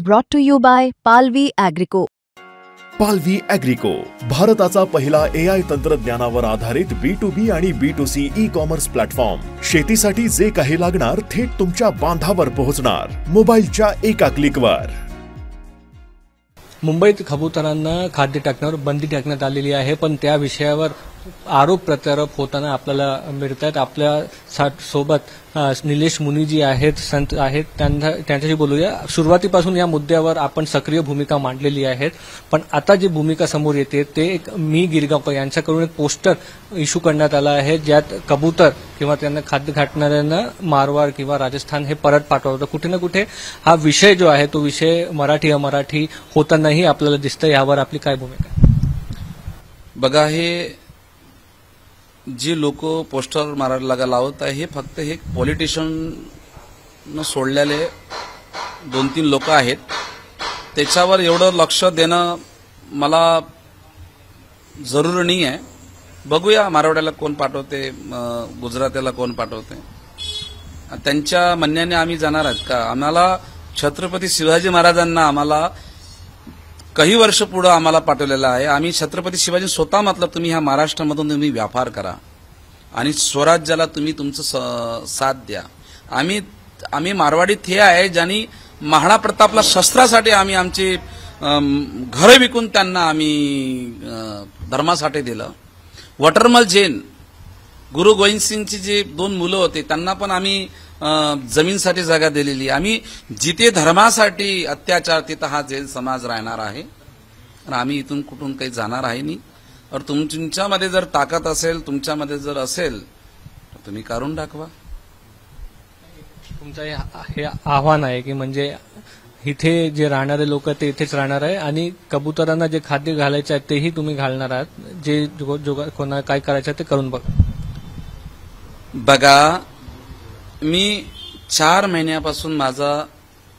Brought to you by Palvi Agrico. पालवी ॲग्रिको, भारताचा पहिला AI तंत्रज्ञानावर आधारित B2B आणि B2C ई-कॉमर्स प्लॅटफॉर्म. शेतीसाठी जे काही लागणार थेट तुमच्या बांधावर पोहोचणार, मोबाईलच्या एका क्लिकवर. मुंबईत कबुतरांना खाद्य टाकण्यावर बंदी टाकण्यात आलेली आहे, पण त्या विषयावर आरोप प्रत्यारोप होताना आपल्याला मिळतात. आपल्या सोबत निलेश मुनी आहेत, संत आहेत, त्यांच्याशी बोलूया. सुरुवातीपासून या मुद्द्यावर आपण सक्रिय भूमिका मांडलेली आहे, पण आता जी भूमिका समोर येते ते एक मी गिरगावकर यांच्याकडून एक पोस्टर इश्यू करण्यात आला आहे, ज्यात कबूतर किंवा त्यांना खाद्य घातणाऱ्यांना मारवाड किंवा राजस्थान हे परत पाठवतं. कुठे ना कुठे हा विषय जो आहे तो विषय मराठी अमराठी होतानाही आपल्याला दिसतं. यावर आपली काय भूमिका आहे? बघा, हे जे लोक पोस्टर मारायला लावत आहे हे फक्त हे पॉलिटिशियन सोडलेले 2-3 लोक आहेत. त्याच्यावर एवढं लक्ष देणं मला जरूर नाही आहे. बघूया मारवाड्याला कोण पाठवते, गुजरातीला कोण पाठवते. त्यांच्या म्हणण्याने आम्ही जाणार आहोत का? आम्हाला छत्रपती शिवाजी महाराजांना आम्हाला काही वर्ष पुढे आम्हाला पाठवलेलं आहे. आम्ही छत्रपती शिवाजी स्वतः मतलब तुम्ही ह्या महाराष्ट्रामधून तुम्ही व्यापार करा आणि स्वराज्याला तुम्ही तुमचं साथ द्या. आम्ही मारवाडीत हे आहे ज्यांनी महाराणा प्रतापला शस्त्रासाठी आम्ही आमचे घर विकून त्यांना आम्ही धर्मासाठी दिलं. वटरमल जैन, गुरु गोविंद सिंगची जे 2 मुलं होते त्यांना पण आम्ही जमीनसाठी जागा दिलेली. आम्ही जिथे धर्मासाठी अत्याचार तिथं हा जैन समाज राहणार आहे आणि आम्ही इथून कुठून काही जाणार आहे नाही. और तुमच्यामध्ये जर ताकद असेल, तुमच्यामध्ये जर असेल तर तुम्ही काढून दाखवा. तुमचं हे आव्हान आहे की म्हणजे इथे जे राहणारे लोक ते इथेच राहणार आहे आणि कबुतरांना जे खाद्य घालायचं आहे तेही तुम्ही घालणार आहात. जे कोणा काय करायचं आहे ते करून बघा. मी 4 महिन्यापासून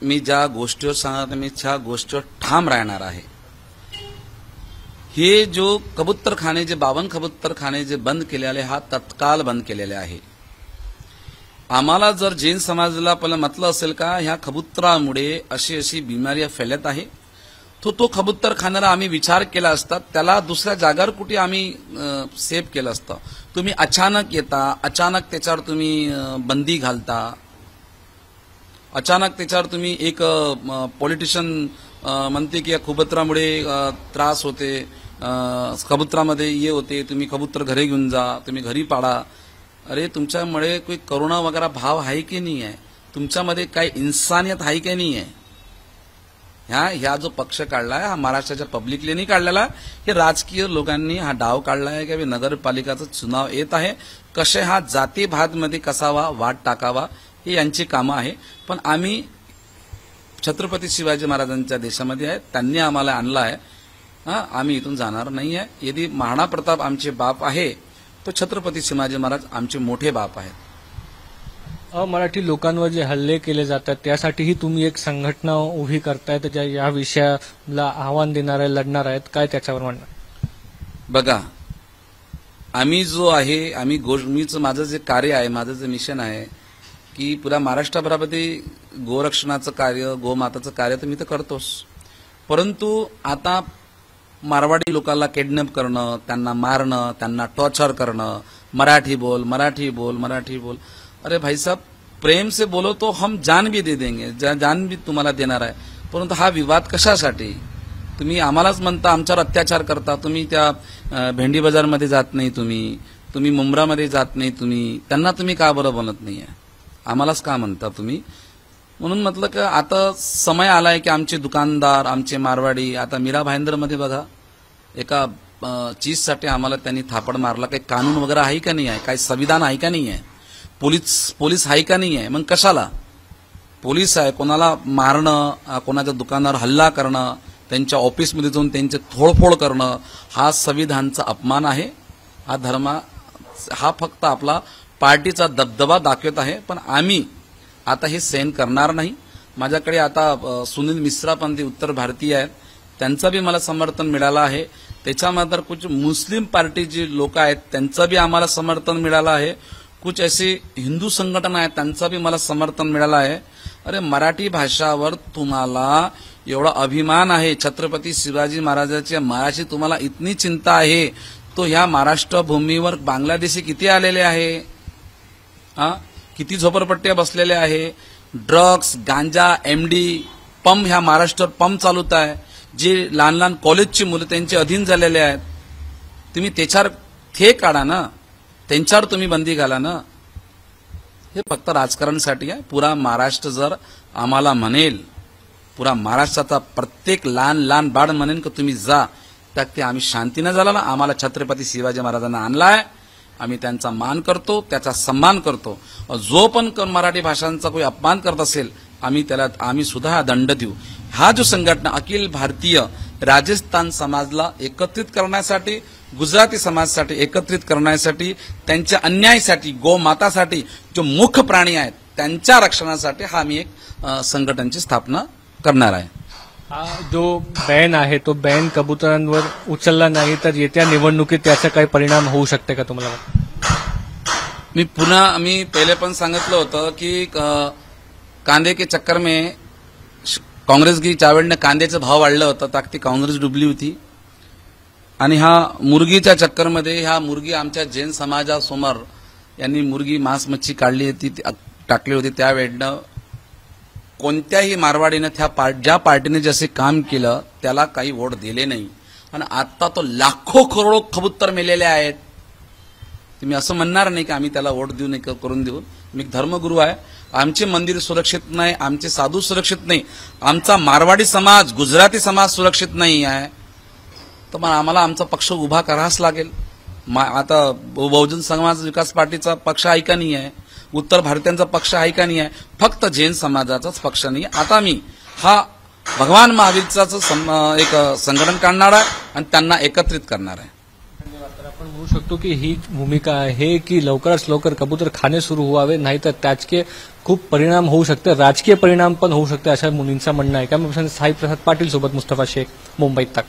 मी ज्या गोष्टीवर सांगत मी त्या गोष्टीवर ठाम राहणार आहे. हे जो कबूतरखाने जे 52 कबूतरखाने जे बंद केलेले हा तत्काल बंद केलेले आहे. आम्हाला जर जैन समाजाला पहिलं म्हटलं असेल का ह्या कबूतरामुळे अशी बिमारी फैलत आहे, तो कबूतरखान्याला आम्ही विचार केला असता, त्याला दुसऱ्या जागावर कुठे आम्ही सेव्ह केलं असतं. तुम्ही अचानक येता, अचानक त्याच्यावर तुम्ही बंदी घालता, अचानक त्याच्यावर तुम्ही एक पॉलिटिशियन म्हणते की या कबुतरामुळे त्रास होते, कबुतरामध्ये ये होते, तुम्ही कबूतर घरी घेऊन जा, तुम्ही घरी पाळा. अरे तुमच्यामुळे काही करुणा वगैरे भाव आहे की नाही आहे? तुमच्यामध्ये काही इन्सानियत आहे की नाही आहे? ह्या जो पक्ष काढलाय हा महाराष्ट्राच्या पब्लिकली नाही काढलेला, हे राजकीय लोकांनी हा डाव काढलाय की नगरपालिकाचं चुनाव येत आहे, कसे हा जातीभातमध्ये कसावा वाट टाकावा हे यांची कामं आहे. पण आम्ही छत्रपती शिवाजी महाराजांच्या देशामध्ये आहे, त्यांनी आम्हाला आणलं आहे. आम्ही इथून जाणार नाही आहे. यदि महाराणा प्रताप आमचे बाप आहे तो छत्रपती शिवाजी महाराज आमचे मोठे बाप आहेत. अमराठी लोकांवर जे हल्ले केले जातात त्यासाठीही तुम्ही एक संघटना उभी करतायत, ज्या या विषयाला आव्हान देणार आहे, लढणार आहेत. काय त्याच्यावर म्हणणार? बघा, आम्ही जो आहे माझं जे कार्य आहे, माझं जे मिशन आहे की पुरा महाराष्ट्राभरामध्ये गोरक्षणाचं कार्य, गोमाताचं कार्य तर मी तर करतोच. परंतु आता मारवाडी लोकांना किडनॅप करणं, त्यांना मारणं, त्यांना टॉर्चर करणं, मराठी बोल मराठी बोल मराठी बोल. अरे भाई साहब, प्रेम से बोलो तो हम जान भी दे देंगे, जान भी तुम्हाला देणार आहे. परंतु हा विवाद कशासाठी? तुम्ही आम्हालाच म्हणता आमच्यावर अत्याचार करता. तुम्ही त्या भेंडी बाजारमध्ये जात नाही, तुम्ही मुंब्रामध्ये जात नाही, त्यांना तुम्ही का बरं बनत नाहीये? आम्हालाच का म्हणता तुम्ही? म्हणून म्हटलं की आता समय आलाय की आमचे दुकानदार, आमचे मारवाडी, आता मीरा भाईंदरमध्ये बघा एका चीजसाठी आम्हाला त्यांनी थापड मारला. काही कानून वगैरे आहे का नाही आहे? काही संविधान आहे का नाही आहे? पोलीस आहे का नाही आहे? मग कशाला पोलीस आहे? कोणाला मारणं, कोणाच्या दुकानावर हल्ला करणं, त्यांच्या ऑफिसमध्ये जाऊन त्यांचे तोडफोड करणं हा संविधानाचा अपमान आहे. हा फक्त आपला पार्टीचा दबदबा दाखवत आहे. पण आम्ही आता हे सहन करणार नाही. माझ्याकडे आता सुनील मिश्रा पण ते उत्तर भारतीय आहेत, त्यांचं बी मला समर्थन मिळालं आहे. त्याच्यामध्ये कुछ मुस्लिम पार्टीचे लोक आहेत त्यांचं बी आम्हाला समर्थन मिळालं आहे. कुछ ऐसे हिंदू संघटना आहेत त्यांचं बी मला समर्थन मिळालं आहे. अरे मराठी भाषावर तुम्हाला एवढा अभिमान आहे छत्रपती शिवाजी महाराजांच्या मायाची तुम्हाला इतनी चिंता आहे, तो ह्या महाराष्ट्र भूमीवर बांगलादेशी किती आलेले आहे, किती झोपडपट्ट्या बसलेल्या आहे, ड्रग्स, गांजा, एमडी, पंप, ह्या महाराष्ट्रावर पंप चालवत आहे, जे लहान लहान कॉलेजची मुलं त्यांचे अधीन झालेले आहेत. तुम्ही त्याच्यावर थे काढा ना, त्यांच्यावर तुम्ही बंदी घाला ना. हे फक्त राजकारणासाठी आहे. पुरा महाराष्ट्र जर आम्हाला म्हणेल, पुरा महाराष्ट्राचा प्रत्येक लहान लहान बाळ म्हणेन की तुम्ही जा, तर ते आम्ही शांतीनं झाला ना. आम्हाला छत्रपती शिवाजी महाराजांना आणलाय, आम्ही त्यांचा मान करतो, त्याचा सन्मान करतो. जो पण मराठी भाषांचा कोणी अपमान करत असेल, आम्ही सुद्धा हा दंड देऊ. हा जो संघटना अखिल भारतीय राजस्थान समाजला एकत्रित करण्यासाठी, गुजराती समाजासाठी एकत्रित करण्यासाठी, त्यांच्या अन्यायासाठी, गोमातासाठी, जो मुख्य प्राणी आहेत त्यांच्या रक्षणासाठी हा आम्ही एक संघटनेची स्थापना करणार आहे. हा जो बॅन आहे तो बॅन कबुतरांवर उचलला नाही तर येत्या निवडणुकीत त्याचा काही परिणाम होऊ शकते का तुम्हाला? मी पहिले पण सांगितलं होतं की कांदे के चक्कर में काँग्रेस की चावेडने कांद्याचा भाव वाढला होता, तर ती काँग्रेस डुबली होती. आणि हा मुर्गीच्या चक्करमध्ये ह्या मुर्गी आमच्या जैन समाजासमोर यांनी मुर्गी मांस मच्छी काढली होती, टाकली होती. त्यावेळेनं कोणत्याही मारवाडीनं ज्या पार्टीने जसे काम केलं त्याला काही वोट दिले नाही. आणि आता तो लाखो करोडो कबूतर मेलेले आहेत. तुम्ही असं म्हणणार नाही की आम्ही त्याला वोट देऊ नाही, करून देऊ. मी धर्मगुरू आहे. आमचे मंदिर सुरक्षित नाही, आमचे साधू सुरक्षित नाही, आमचा मारवाडी समाज, गुजराती समाज सुरक्षित नाही आहे, तर मग आम्हाला आमचा पक्ष उभा करावाच लागेल. आता बहुजन समाज विकास पार्टीचा पक्ष आहे का नाही आहे, उत्तर भारतीयांचा पक्ष आहे का नाही आहे, फक्त जैन समाजाचाच पक्ष नाही. आता मी हा भगवान महावीरचाच एक संघटन काढणार आहे आणि त्यांना एकत्रित करणार आहे. आपण म्हणू शकतो की ही भूमिका आहे की लवकरात लवकर कबूतर खाणे सुरू व्हावे, नाहीतर त्याचे खूप परिणाम होऊ शकते, राजकीय परिणाम पण होऊ शकते, अशा मुलींचं म्हणणं आहे. कॅमेरा पर्सन साई प्रसाद पाटील सोबत मुस्तफा शेख, मुंबई तक.